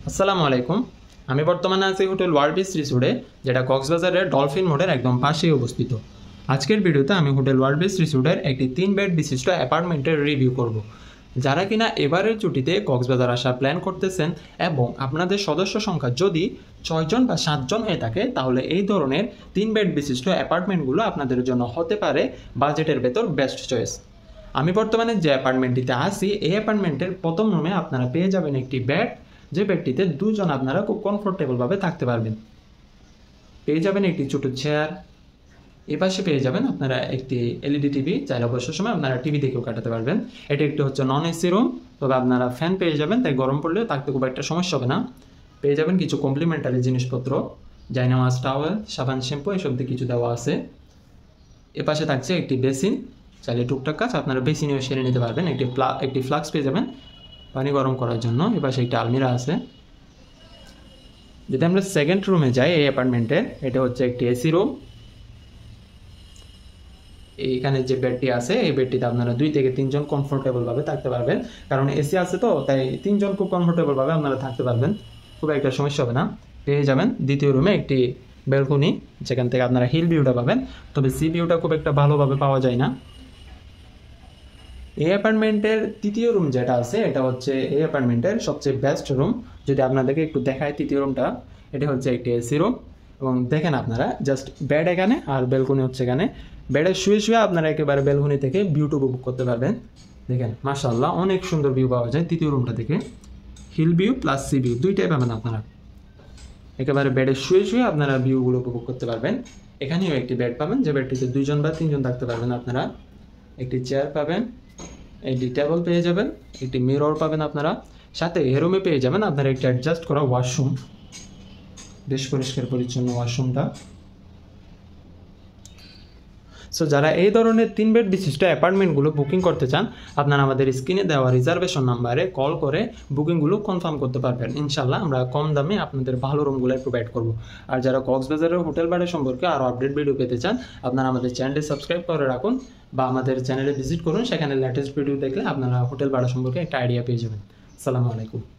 আসসালামু আলাইকুম। আমি বর্তমানে আছি হোটেল ওয়ার্ল্ড বিচ রিসোর্টে, যেটা কক্সবাজারের ডলফিন মোড়ের একদম পাশেই অবস্থিত। আজকের ভিডিওতে আমি হোটেল ওয়ার্ল্ড বিচ রিসোর্টের একটি 3 বেড বিশিষ্ট অ্যাপার্টমেন্টের রিভিউ করব। যারা কিনা এবারের ছুটিতে কক্সবাজার আসার প্ল্যান করতেছেন এবং আপনাদের সদস্য সংখ্যা যদি 6 জন বা 7 জন হয়ে থাকে, তাহলে এই ধরনের 3 বেড বিশিষ্ট অ্যাপার্টমেন্টগুলো আপনাদের জন্য হতে পারে বাজেটের ভেতর বেস্ট চয়েস। আমি বর্তমানে যে অ্যাপার্টমেন্টটিতে আছি, এই অ্যাপার্টমেন্টের প্রথম রুমে আপনারা পেয়ে যাবেন একটি বেড, যে বেডটিতে দুজন আপনারা খুব কমফোর্টেবলভাবে থাকতে পারবেন। পেয়ে যাবেন একটি ছোটো চেয়ার, এপাশে পেয়ে যাবেন আপনারা একটি এলইডি টিভি, চাইলে অবসর সময় আপনারা টিভি দেখেও কাটাতে পারবেন। এটি একটি হচ্ছে নন এসি রুম, তবে আপনারা ফ্যান পেয়ে যাবেন, তাই গরম পড়লেও থাকতে খুব একটা সমস্যা হবে না। পেয়ে যাবেন কিছু কমপ্লিমেন্টারি জিনিসপত্র, জায়নামাজ, টাওয়েল, সাবান, শ্যাম্পু এসব দিয়ে কিছু দেওয়া আছে। এপাশে থাকছে একটি বেসিন, চাইলে টুকটাক কাজ আপনারা বেসিনেও সেরে নিতে পারবেন। একটি ফ্লাক্স পেয়ে যাবেন পানি গরম করার জন্য। এপাশে একটি আলমিরা আছে। যদি আমরা সেকেন্ড রুমে যাই এই অ্যাপার্টমেন্টে, এটা হচ্ছে একটি এসি রুম। এইখানে যে বেডটি আছে, এই বেডটিতে আপনারা 2 থেকে 3 জন কমফোর্টেবলভাবে থাকতে পারবেন, কারণ এসি আছে তো, তাই 3 জন খুব কমফোর্টেবলভাবে আপনারা থাকতে পারবেন, খুব একটা সমস্যা হবে না। পেয়ে যাবেন দ্বিতীয় রুমে একটি ব্যালকনি, যেখান থেকে আপনারা হিল ভিউটা পাবেন, তবে সি ভিউটা খুব একটা ভালোভাবে পাওয়া যায় না। এই অ্যাপার্টমেন্টের তৃতীয় রুম যেটা আছে, এটা হচ্ছে এই অ্যাপার্টমেন্টের সবচেয়ে বেস্ট রুম। যদি আপনাদেরকে একটু দেখায় তৃতীয় রুমটা, এটা হচ্ছে একটি এসি রুম। এবং দেখেন আপনারা জাস্ট বেড এখানে আর ব্যালকনি হচ্ছে এখানে। বেডে শুয়ে শুয়ে আপনারা একেবারে ব্যালকনি থেকে ভিউটা উপভোগ করতে পারবেন। দেখেন মাশাআল্লাহ, অনেক সুন্দর ভিউ পাওয়া যায় তৃতীয় রুমটা থেকে। Hill view plus sea view দুইটাই পাবেন আপনারা। একেবারে বেডে শুয়ে শুয়ে আপনারা ভিউগুলো উপভোগ করতে পারবেন। এখানেও একটি বেড পাবেন, যে বেডটিতে 2 জন বা 3 জন থাকতে পারবেন আপনারা। একটি চেয়ার পাবেন, একটি টেবিল পেয়ে যাবেন, একটি মিরর পাবেন আপনারা। সাথে এই রুমে পেয়ে যাবেন আপনারা একটি অ্যাডজাস্ট করা ওয়াশরুম, বেশ পরিষ্কার পরিচ্ছন্ন ওয়াশরুমটা। সো যারা এই ধরনের 3 বেড বিশিষ্ট অ্যাপার্টমেন্টগুলো বুকিং করতে চান, আপনারা আমাদের স্ক্রিনে দেওয়া রিজার্ভেশন নাম্বারে কল করে বুকিংগুলো কনফার্ম করতে পারবেন। ইনশাল্লাহ আমরা কম দামে আপনাদের ভালো রুমগুলো প্রোভাইড করব। আর যারা কক্সবাজারের হোটেল ভাড়া সম্পর্কে আরও আপডেট ভিডিও পেতে চান, আপনারা আমাদের চ্যানেলটি সাবস্ক্রাইব করে রাখুন বা আমাদের চ্যানেলে ভিজিট করুন। সেখানে লেটেস্ট ভিডিও দেখলে আপনারা হোটেল ভাড়া সম্পর্কে একটা আইডিয়া পেয়ে যাবেন। আসসালামু আলাইকুম।